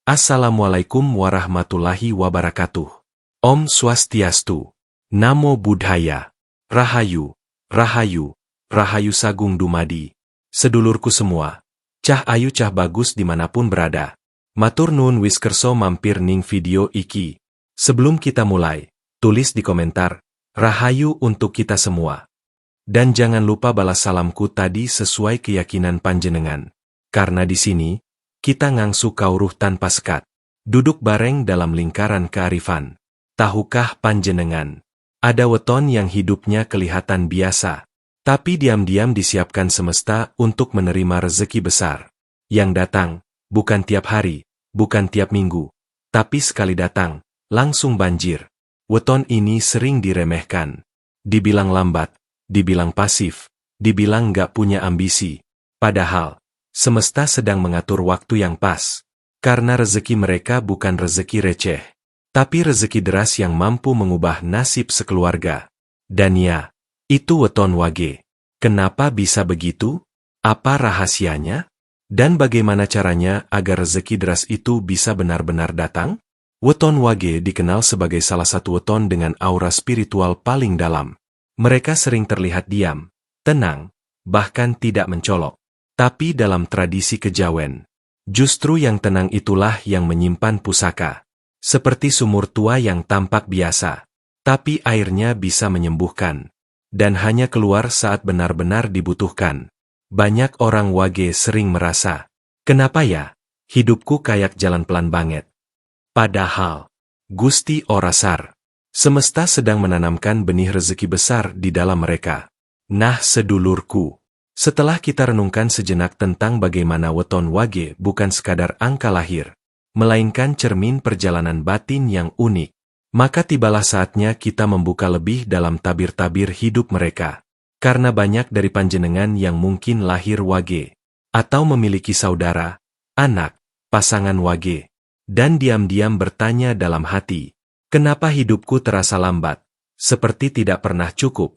Assalamualaikum warahmatullahi wabarakatuh. Om Swastiastu. Namo Buddhaya. Rahayu, Rahayu, Rahayu Sagung Dumadi. Sedulurku semua, cah ayu cah bagus dimanapun berada. Matur nuwun wis kerso mampir ning video iki. Sebelum kita mulai, tulis di komentar, Rahayu untuk kita semua. Dan jangan lupa balas salamku tadi sesuai keyakinan panjenengan. Karena di sini, kita ngangsu kauruh tanpa sekat. Duduk bareng dalam lingkaran kearifan. Tahukah panjenengan? Ada weton yang hidupnya kelihatan biasa. Tapi diam-diam disiapkan semesta untuk menerima rezeki besar. Yang datang, bukan tiap hari, bukan tiap minggu. Tapi sekali datang, langsung banjir. Weton ini sering diremehkan. Dibilang lambat, dibilang pasif, dibilang nggak punya ambisi. Padahal, semesta sedang mengatur waktu yang pas, karena rezeki mereka bukan rezeki receh, tapi rezeki deras yang mampu mengubah nasib sekeluarga. Dan ya, itu weton wage. Kenapa bisa begitu? Apa rahasianya? Dan bagaimana caranya agar rezeki deras itu bisa benar-benar datang? Weton wage dikenal sebagai salah satu weton dengan aura spiritual paling dalam. Mereka sering terlihat diam, tenang, bahkan tidak mencolok. Tapi dalam tradisi kejawen, justru yang tenang itulah yang menyimpan pusaka. Seperti sumur tua yang tampak biasa, tapi airnya bisa menyembuhkan. Dan hanya keluar saat benar-benar dibutuhkan. Banyak orang wage sering merasa, kenapa ya, hidupku kayak jalan pelan banget. Padahal, Gusti Orasar, semesta sedang menanamkan benih rezeki besar di dalam mereka. Nah sedulurku, setelah kita renungkan sejenak tentang bagaimana weton wage bukan sekadar angka lahir, melainkan cermin perjalanan batin yang unik, maka tibalah saatnya kita membuka lebih dalam tabir-tabir hidup mereka. Karena banyak dari panjenengan yang mungkin lahir wage, atau memiliki saudara, anak, pasangan wage, dan diam-diam bertanya dalam hati, kenapa hidupku terasa lambat, seperti tidak pernah cukup.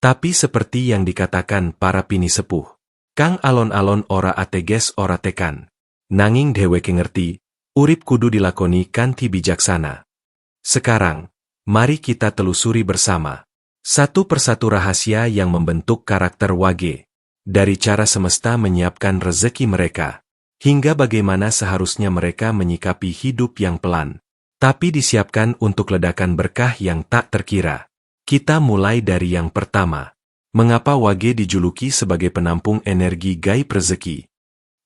Tapi seperti yang dikatakan para pini sepuh, kang alon-alon ora ateges ora tekan. Nanging dheweke ngerti, urip kudu dilakoni kanthi bijaksana. Sekarang, mari kita telusuri bersama. Satu persatu rahasia yang membentuk karakter wage. Dari cara semesta menyiapkan rezeki mereka, hingga bagaimana seharusnya mereka menyikapi hidup yang pelan, tapi disiapkan untuk ledakan berkah yang tak terkira. Kita mulai dari yang pertama. Mengapa wage dijuluki sebagai penampung energi gaib rezeki?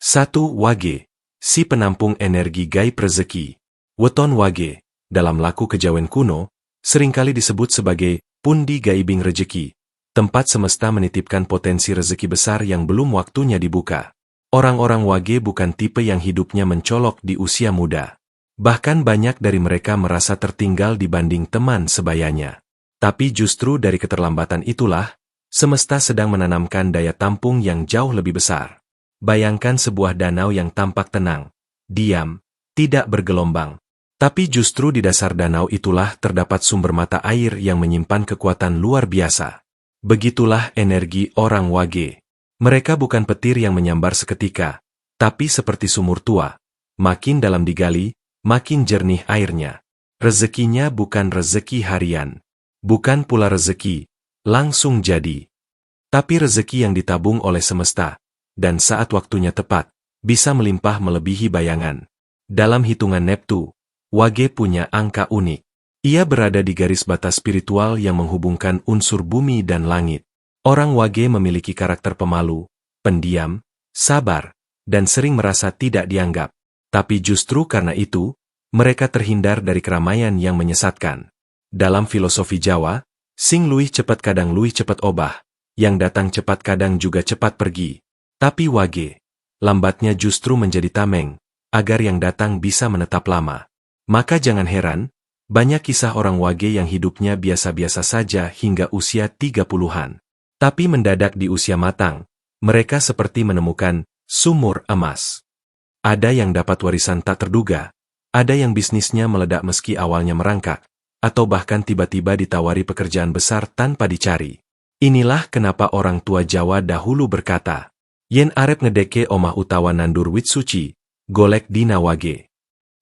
1. Wage, si penampung energi gaib rezeki. Weton wage, dalam laku kejawen kuno, seringkali disebut sebagai pundi gaibing rezeki, tempat semesta menitipkan potensi rezeki besar yang belum waktunya dibuka. Orang-orang wage bukan tipe yang hidupnya mencolok di usia muda. Bahkan banyak dari mereka merasa tertinggal dibanding teman sebayanya. Tapi justru dari keterlambatan itulah, semesta sedang menanamkan daya tampung yang jauh lebih besar. Bayangkan sebuah danau yang tampak tenang, diam, tidak bergelombang. Tapi justru di dasar danau itulah terdapat sumber mata air yang menyimpan kekuatan luar biasa. Begitulah energi orang wage. Mereka bukan petir yang menyambar seketika, tapi seperti sumur tua. Makin dalam digali, makin jernih airnya. Rezekinya bukan rezeki harian. Bukan pula rezeki, langsung jadi. Tapi rezeki yang ditabung oleh semesta, dan saat waktunya tepat, bisa melimpah melebihi bayangan. Dalam hitungan Neptu, wage punya angka unik. Ia berada di garis batas spiritual yang menghubungkan unsur bumi dan langit. Orang wage memiliki karakter pemalu, pendiam, sabar, dan sering merasa tidak dianggap. Tapi justru karena itu, mereka terhindar dari keramaian yang menyesatkan. Dalam filosofi Jawa, sing luwih cepat kadang luwih cepat obah, yang datang cepat kadang juga cepat pergi. Tapi wage, lambatnya justru menjadi tameng, agar yang datang bisa menetap lama. Maka jangan heran, banyak kisah orang wage yang hidupnya biasa-biasa saja hingga usia 30-an. Tapi mendadak di usia matang, mereka seperti menemukan sumur emas. Ada yang dapat warisan tak terduga, ada yang bisnisnya meledak meski awalnya merangkak, atau bahkan tiba-tiba ditawari pekerjaan besar tanpa dicari. Inilah kenapa orang tua Jawa dahulu berkata, yen arep ngedeke omah utawa nandur wit suci, golek dina wage.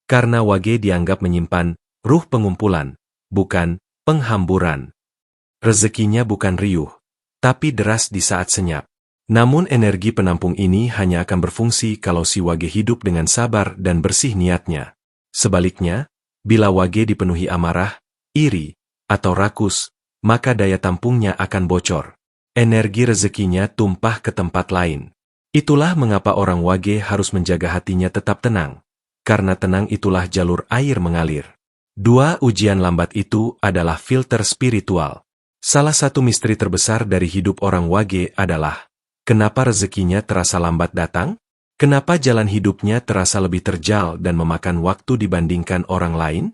Karena wage dianggap menyimpan ruh pengumpulan, bukan penghamburan. Rezekinya bukan riuh, tapi deras di saat senyap. Namun energi penampung ini hanya akan berfungsi kalau si wage hidup dengan sabar dan bersih niatnya. Sebaliknya, bila wage dipenuhi amarah, iri, atau rakus, maka daya tampungnya akan bocor. Energi rezekinya tumpah ke tempat lain. Itulah mengapa orang wage harus menjaga hatinya tetap tenang. Karena tenang itulah jalur air mengalir. Dua ujian lambat itu adalah filter spiritual. Salah satu misteri terbesar dari hidup orang wage adalah kenapa rezekinya terasa lambat datang? Kenapa jalan hidupnya terasa lebih terjal dan memakan waktu dibandingkan orang lain?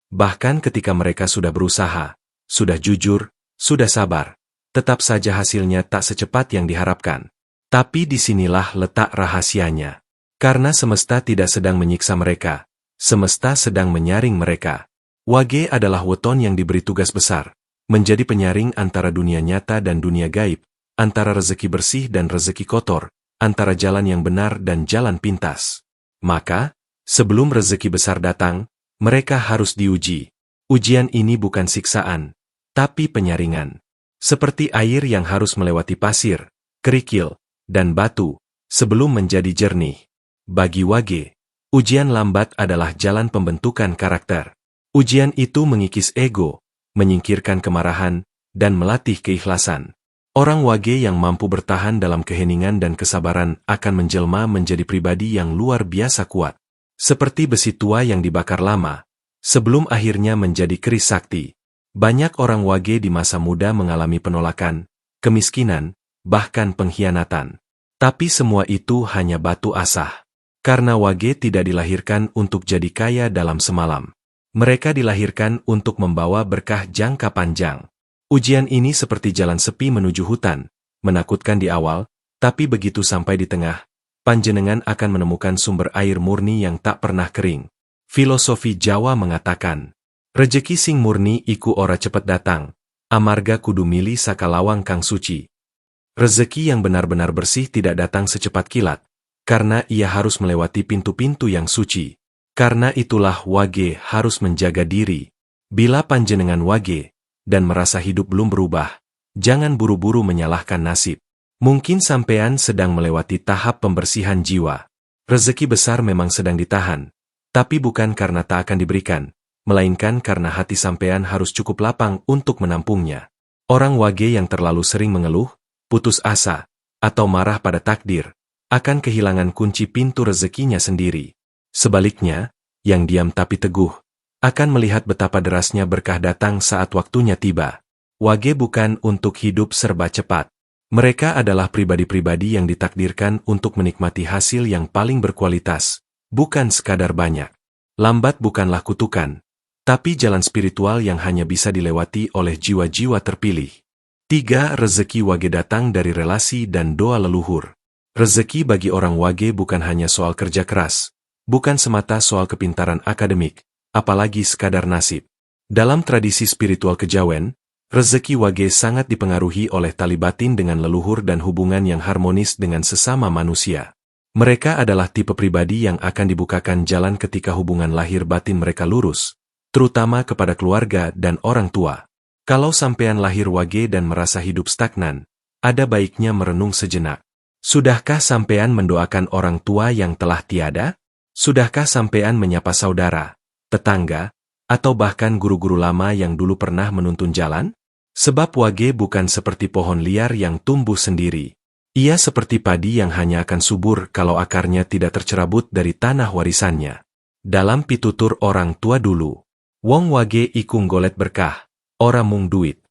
Bahkan ketika mereka sudah berusaha, sudah jujur, sudah sabar, tetap saja hasilnya tak secepat yang diharapkan. Tapi disinilah letak rahasianya. Karena semesta tidak sedang menyiksa mereka, semesta sedang menyaring mereka. Wage adalah weton yang diberi tugas besar, menjadi penyaring antara dunia nyata dan dunia gaib, antara rezeki bersih dan rezeki kotor, antara jalan yang benar dan jalan pintas. Maka, sebelum rezeki besar datang, mereka harus diuji. Ujian ini bukan siksaan, tapi penyaringan. Seperti air yang harus melewati pasir, kerikil, dan batu, sebelum menjadi jernih. Bagi wage, ujian lambat adalah jalan pembentukan karakter. Ujian itu mengikis ego, menyingkirkan kemarahan, dan melatih keikhlasan. Orang wage yang mampu bertahan dalam keheningan dan kesabaran akan menjelma menjadi pribadi yang luar biasa kuat. Seperti besi tua yang dibakar lama, sebelum akhirnya menjadi keris sakti. Banyak orang wage di masa muda mengalami penolakan, kemiskinan, bahkan pengkhianatan. Tapi semua itu hanya batu asah. Karena wage tidak dilahirkan untuk jadi kaya dalam semalam. Mereka dilahirkan untuk membawa berkah jangka panjang. Ujian ini seperti jalan sepi menuju hutan, menakutkan di awal, tapi begitu sampai di tengah, panjenengan akan menemukan sumber air murni yang tak pernah kering. Filosofi Jawa mengatakan, rejeki sing murni iku ora cepet datang, amarga kudu mili sakalawang kang suci. Rezeki yang benar-benar bersih tidak datang secepat kilat, karena ia harus melewati pintu-pintu yang suci. Karena itulah wage harus menjaga diri. Bila panjenengan wage, dan merasa hidup belum berubah, jangan buru-buru menyalahkan nasib. Mungkin sampean sedang melewati tahap pembersihan jiwa. Rezeki besar memang sedang ditahan, tapi bukan karena tak akan diberikan, melainkan karena hati sampean harus cukup lapang untuk menampungnya. Orang wage yang terlalu sering mengeluh, putus asa, atau marah pada takdir, akan kehilangan kunci pintu rezekinya sendiri. Sebaliknya, yang diam tapi teguh, akan melihat betapa derasnya berkah datang saat waktunya tiba. Wage bukan untuk hidup serba cepat. Mereka adalah pribadi-pribadi yang ditakdirkan untuk menikmati hasil yang paling berkualitas, bukan sekadar banyak. Lambat bukanlah kutukan, tapi jalan spiritual yang hanya bisa dilewati oleh jiwa-jiwa terpilih. 3. Rezeki wage datang dari relasi dan doa leluhur. Rezeki bagi orang wage bukan hanya soal kerja keras, bukan semata soal kepintaran akademik, apalagi sekadar nasib. Dalam tradisi spiritual kejawen, rezeki wage sangat dipengaruhi oleh tali batin dengan leluhur dan hubungan yang harmonis dengan sesama manusia. Mereka adalah tipe pribadi yang akan dibukakan jalan ketika hubungan lahir batin mereka lurus, terutama kepada keluarga dan orang tua. Kalau sampean lahir wage dan merasa hidup stagnan, ada baiknya merenung sejenak. Sudahkah sampean mendoakan orang tua yang telah tiada? Sudahkah sampean menyapa saudara, tetangga, atau bahkan guru-guru lama yang dulu pernah menuntun jalan? Sebab wage bukan seperti pohon liar yang tumbuh sendiri. Ia seperti padi yang hanya akan subur kalau akarnya tidak tercerabut dari tanah warisannya. Dalam pitutur orang tua dulu, wong wage iku nggolet berkah, ora mung duit.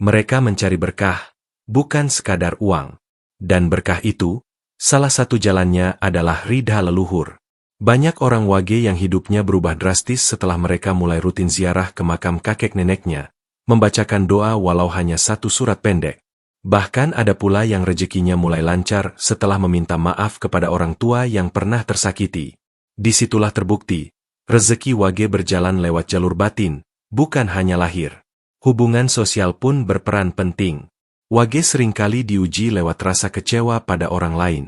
Mereka mencari berkah, bukan sekadar uang. Dan berkah itu, salah satu jalannya adalah ridha leluhur. Banyak orang wage yang hidupnya berubah drastis setelah mereka mulai rutin ziarah ke makam kakek neneknya, membacakan doa walau hanya satu surat pendek. Bahkan ada pula yang rezekinya mulai lancar setelah meminta maaf kepada orang tua yang pernah tersakiti. Disitulah terbukti, rezeki wage berjalan lewat jalur batin, bukan hanya lahir. Hubungan sosial pun berperan penting. Wage seringkali diuji lewat rasa kecewa pada orang lain.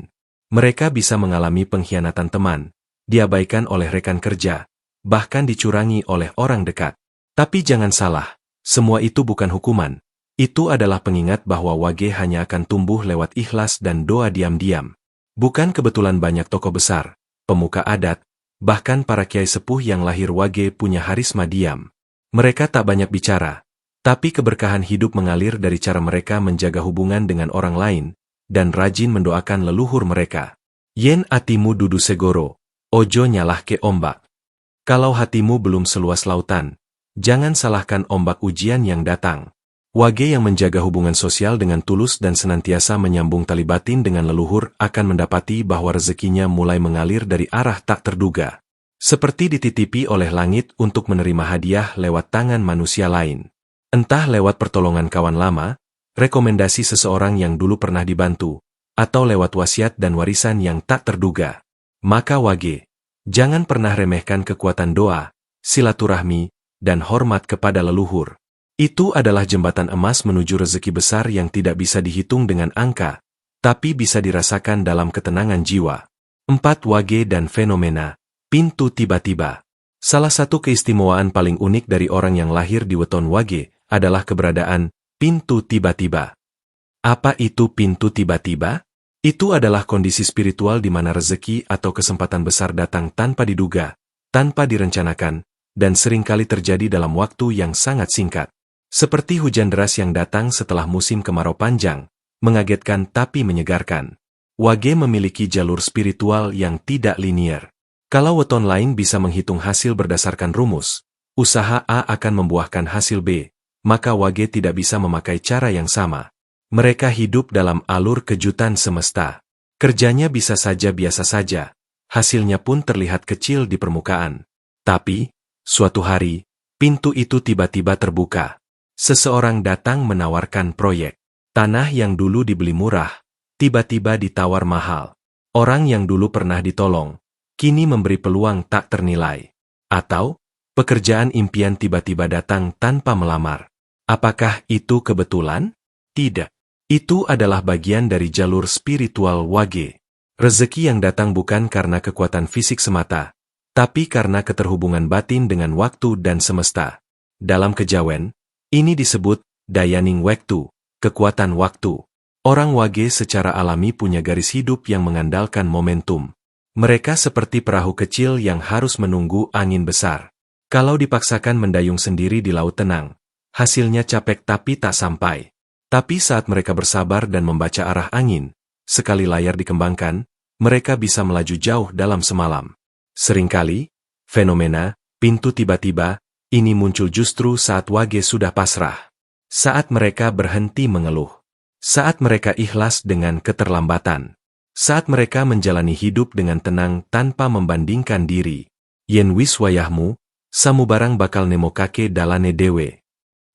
Mereka bisa mengalami pengkhianatan teman, diabaikan oleh rekan kerja, bahkan dicurangi oleh orang dekat. Tapi jangan salah, semua itu bukan hukuman. Itu adalah pengingat bahwa wage hanya akan tumbuh lewat ikhlas dan doa diam-diam. Bukan kebetulan banyak tokoh besar, pemuka adat, bahkan para kiai sepuh yang lahir wage punya harisma diam. Mereka tak banyak bicara, tapi keberkahan hidup mengalir dari cara mereka menjaga hubungan dengan orang lain, dan rajin mendoakan leluhur mereka. Yen atimu dudu segoro, ojo nyalahke ombak. Kalau hatimu belum seluas lautan, jangan salahkan ombak ujian yang datang. Wage yang menjaga hubungan sosial dengan tulus dan senantiasa menyambung tali batin dengan leluhur akan mendapati bahwa rezekinya mulai mengalir dari arah tak terduga. Seperti dititipi oleh langit untuk menerima hadiah lewat tangan manusia lain. Entah lewat pertolongan kawan lama, rekomendasi seseorang yang dulu pernah dibantu, atau lewat wasiat dan warisan yang tak terduga. Maka wage, jangan pernah remehkan kekuatan doa, silaturahmi, dan hormat kepada leluhur. Itu adalah jembatan emas menuju rezeki besar yang tidak bisa dihitung dengan angka, tapi bisa dirasakan dalam ketenangan jiwa. 4. Wage dan fenomena. Pintu tiba-tiba. Salah satu keistimewaan paling unik dari orang yang lahir di weton wage adalah keberadaan pintu tiba-tiba. Apa itu pintu tiba-tiba? Itu adalah kondisi spiritual di mana rezeki atau kesempatan besar datang tanpa diduga, tanpa direncanakan, dan seringkali terjadi dalam waktu yang sangat singkat. Seperti hujan deras yang datang setelah musim kemarau panjang, mengagetkan tapi menyegarkan. Wage memiliki jalur spiritual yang tidak linier. Kalau weton lain bisa menghitung hasil berdasarkan rumus, usaha A akan membuahkan hasil B, maka wage tidak bisa memakai cara yang sama. Mereka hidup dalam alur kejutan semesta. Kerjanya bisa saja biasa saja, hasilnya pun terlihat kecil di permukaan. Tapi, suatu hari, pintu itu tiba-tiba terbuka. Seseorang datang menawarkan proyek. Tanah yang dulu dibeli murah, tiba-tiba ditawar mahal. Orang yang dulu pernah ditolong, kini memberi peluang tak ternilai. Atau, pekerjaan impian tiba-tiba datang tanpa melamar. Apakah itu kebetulan? Tidak. Itu adalah bagian dari jalur spiritual wage. Rezeki yang datang bukan karena kekuatan fisik semata, tapi karena keterhubungan batin dengan waktu dan semesta. Dalam kejawen, ini disebut dayaning waktu, kekuatan waktu. Orang wage secara alami punya garis hidup yang mengandalkan momentum. Mereka seperti perahu kecil yang harus menunggu angin besar. Kalau dipaksakan mendayung sendiri di laut tenang, hasilnya capek tapi tak sampai. Tapi saat mereka bersabar dan membaca arah angin, sekali layar dikembangkan, mereka bisa melaju jauh dalam semalam. Seringkali, fenomena pintu tiba-tiba ini muncul justru saat wage sudah pasrah. Saat mereka berhenti mengeluh. Saat mereka ikhlas dengan keterlambatan. Saat mereka menjalani hidup dengan tenang tanpa membandingkan diri. Yen wis wayahmu, samubarang bakal nemokake dalane dewe.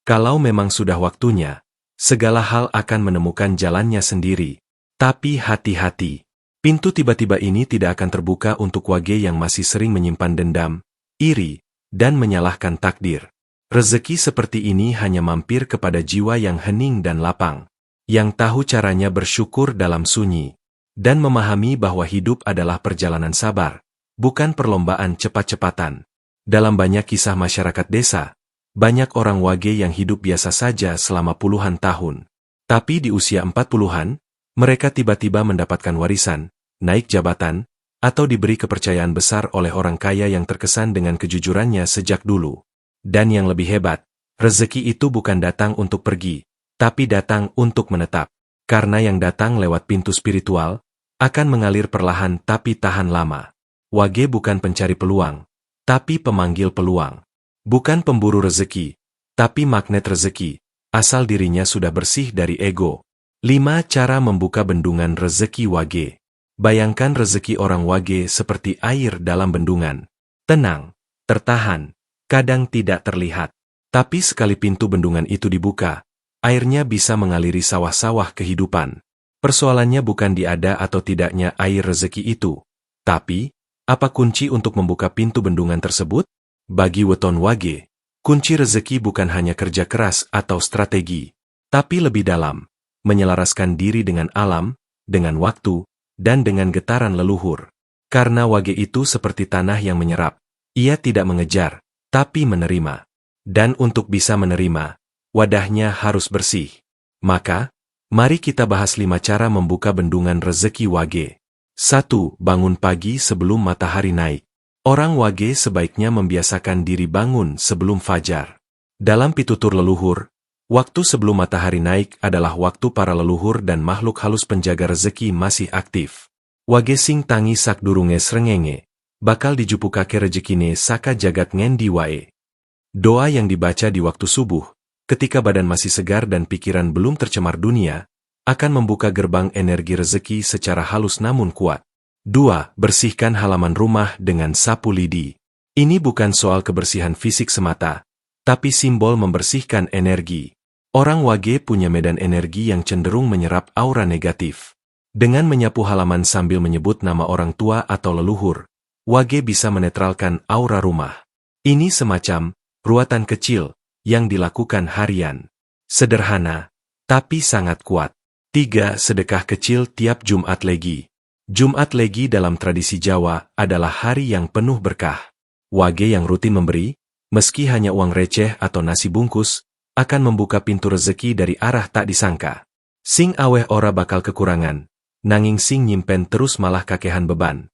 Kalau memang sudah waktunya, segala hal akan menemukan jalannya sendiri. Tapi hati-hati. Pintu tiba-tiba ini tidak akan terbuka untuk wage yang masih sering menyimpan dendam, iri, dan menyalahkan takdir. Rezeki seperti ini hanya mampir kepada jiwa yang hening dan lapang, yang tahu caranya bersyukur dalam sunyi, dan memahami bahwa hidup adalah perjalanan sabar, bukan perlombaan cepat-cepatan. Dalam banyak kisah masyarakat desa, banyak orang wage yang hidup biasa saja selama puluhan tahun. Tapi di usia 40-an, mereka tiba-tiba mendapatkan warisan, naik jabatan, atau diberi kepercayaan besar oleh orang kaya yang terkesan dengan kejujurannya sejak dulu. Dan yang lebih hebat, rezeki itu bukan datang untuk pergi, tapi datang untuk menetap. Karena yang datang lewat pintu spiritual, akan mengalir perlahan tapi tahan lama. Wage bukan pencari peluang, tapi pemanggil peluang. Bukan pemburu rezeki, tapi magnet rezeki, asal dirinya sudah bersih dari ego. 5 cara membuka bendungan rezeki wage. Bayangkan rezeki orang wage seperti air dalam bendungan. Tenang, tertahan, kadang tidak terlihat. Tapi sekali pintu bendungan itu dibuka, airnya bisa mengaliri sawah-sawah kehidupan. Persoalannya bukan di ada atau tidaknya air rezeki itu, tapi, apa kunci untuk membuka pintu bendungan tersebut? Bagi weton wage, kunci rezeki bukan hanya kerja keras atau strategi, tapi lebih dalam, menyelaraskan diri dengan alam, dengan waktu, dan dengan getaran leluhur. Karena wage itu seperti tanah yang menyerap, Ia tidak mengejar, tapi menerima. Dan untuk bisa menerima, wadahnya harus bersih. Maka, mari kita bahas 5 cara membuka bendungan rezeki Wage. 1. Bangun pagi sebelum matahari naik. Orang Wage sebaiknya membiasakan diri bangun sebelum fajar. Dalam pitutur leluhur, waktu sebelum matahari naik adalah waktu para leluhur dan makhluk halus penjaga rezeki masih aktif. Wage sing tangi sak durunge srengenge, bakal dijupukake rezekine saka jagat ngendi wae. Doa yang dibaca di waktu subuh, ketika badan masih segar dan pikiran belum tercemar dunia, akan membuka gerbang energi rezeki secara halus namun kuat. 2. Bersihkan halaman rumah dengan sapu lidi. Ini bukan soal kebersihan fisik semata, tapi simbol membersihkan energi. Orang Wage punya medan energi yang cenderung menyerap aura negatif. Dengan menyapu halaman sambil menyebut nama orang tua atau leluhur, Wage bisa menetralkan aura rumah. Ini semacam ruatan kecil yang dilakukan harian. Sederhana, tapi sangat kuat. 3. Sedekah kecil tiap Jumat Legi. Jumat Legi dalam tradisi Jawa adalah hari yang penuh berkah. Wage yang rutin memberi, meski hanya uang receh atau nasi bungkus, akan membuka pintu rezeki dari arah tak disangka. Sing aweh ora bakal kekurangan, nanging sing nyimpen terus malah kakehan beban.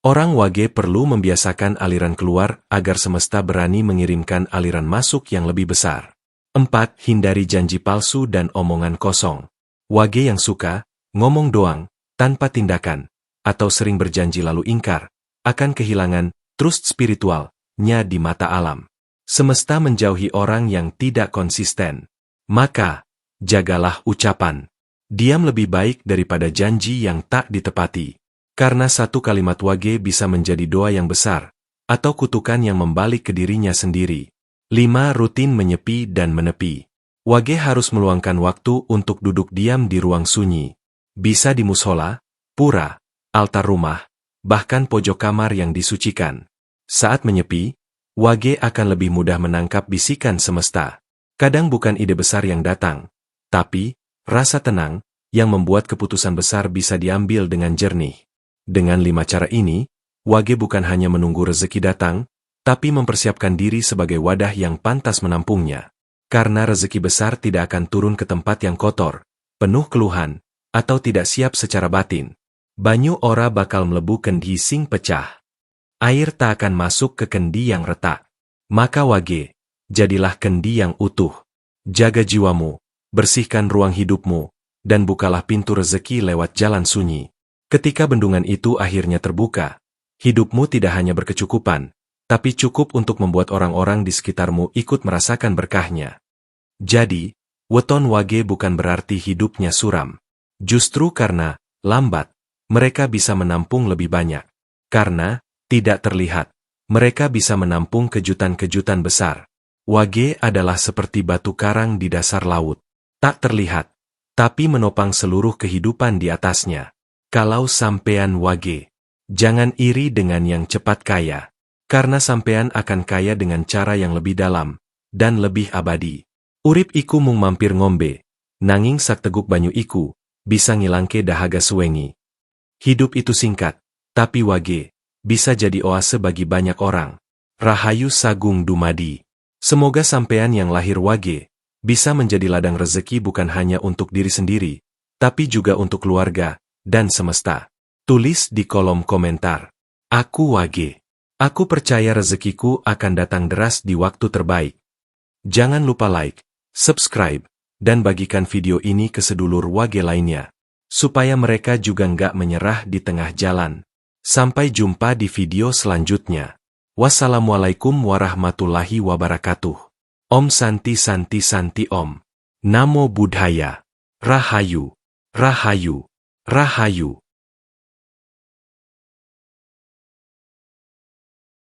Orang Wage perlu membiasakan aliran keluar agar semesta berani mengirimkan aliran masuk yang lebih besar. 4. Hindari janji palsu dan omongan kosong. Wage yang suka ngomong doang, tanpa tindakan, atau sering berjanji lalu ingkar, akan kehilangan trust spiritualnya di mata alam. Semesta menjauhi orang yang tidak konsisten. Maka, jagalah ucapan. Diam lebih baik daripada janji yang tak ditepati. Karena satu kalimat Wage bisa menjadi doa yang besar, atau kutukan yang membalik ke dirinya sendiri. 5. Rutin menyepi dan menepi. Wage harus meluangkan waktu untuk duduk diam di ruang sunyi. Bisa di mushola, pura, altar rumah, bahkan pojok kamar yang disucikan. Saat menyepi, Wage akan lebih mudah menangkap bisikan semesta. Kadang bukan ide besar yang datang, tapi rasa tenang yang membuat keputusan besar bisa diambil dengan jernih. Dengan 5 cara ini, Wage bukan hanya menunggu rezeki datang, tapi mempersiapkan diri sebagai wadah yang pantas menampungnya. Karena rezeki besar tidak akan turun ke tempat yang kotor, penuh keluhan, atau tidak siap secara batin. Banyu ora bakal melebu kendi sing pecah. Air tak akan masuk ke kendi yang retak. Maka Wage, jadilah kendi yang utuh. Jaga jiwamu, bersihkan ruang hidupmu, dan bukalah pintu rezeki lewat jalan sunyi. Ketika bendungan itu akhirnya terbuka, hidupmu tidak hanya berkecukupan, tapi cukup untuk membuat orang-orang di sekitarmu ikut merasakan berkahnya. Jadi, weton Wage bukan berarti hidupnya suram. Justru karena lambat, mereka bisa menampung lebih banyak. Karena tidak terlihat, mereka bisa menampung kejutan-kejutan besar. Wage adalah seperti batu karang di dasar laut. Tak terlihat, tapi menopang seluruh kehidupan di atasnya. Kalau sampean Wage, jangan iri dengan yang cepat kaya. Karena sampean akan kaya dengan cara yang lebih dalam, dan lebih abadi. Urip iku mung mampir ngombe, nanging sak teguk banyu iku, bisa ngilangke dahaga suwengi. Hidup itu singkat, tapi Wage, bisa jadi oase bagi banyak orang. Rahayu Sagung Dumadi. Semoga sampean yang lahir Wage, bisa menjadi ladang rezeki bukan hanya untuk diri sendiri, tapi juga untuk keluarga, dan semesta. Tulis di kolom komentar. Aku Wage. Aku percaya rezekiku akan datang deras di waktu terbaik. Jangan lupa like, subscribe, dan bagikan video ini ke sedulur Wage lainnya, supaya mereka juga nggak menyerah di tengah jalan. Sampai jumpa di video selanjutnya. Wassalamualaikum warahmatullahi wabarakatuh. Om Santi Santi Santi Om. Namo Buddhaya. Rahayu. Rahayu. Rahayu.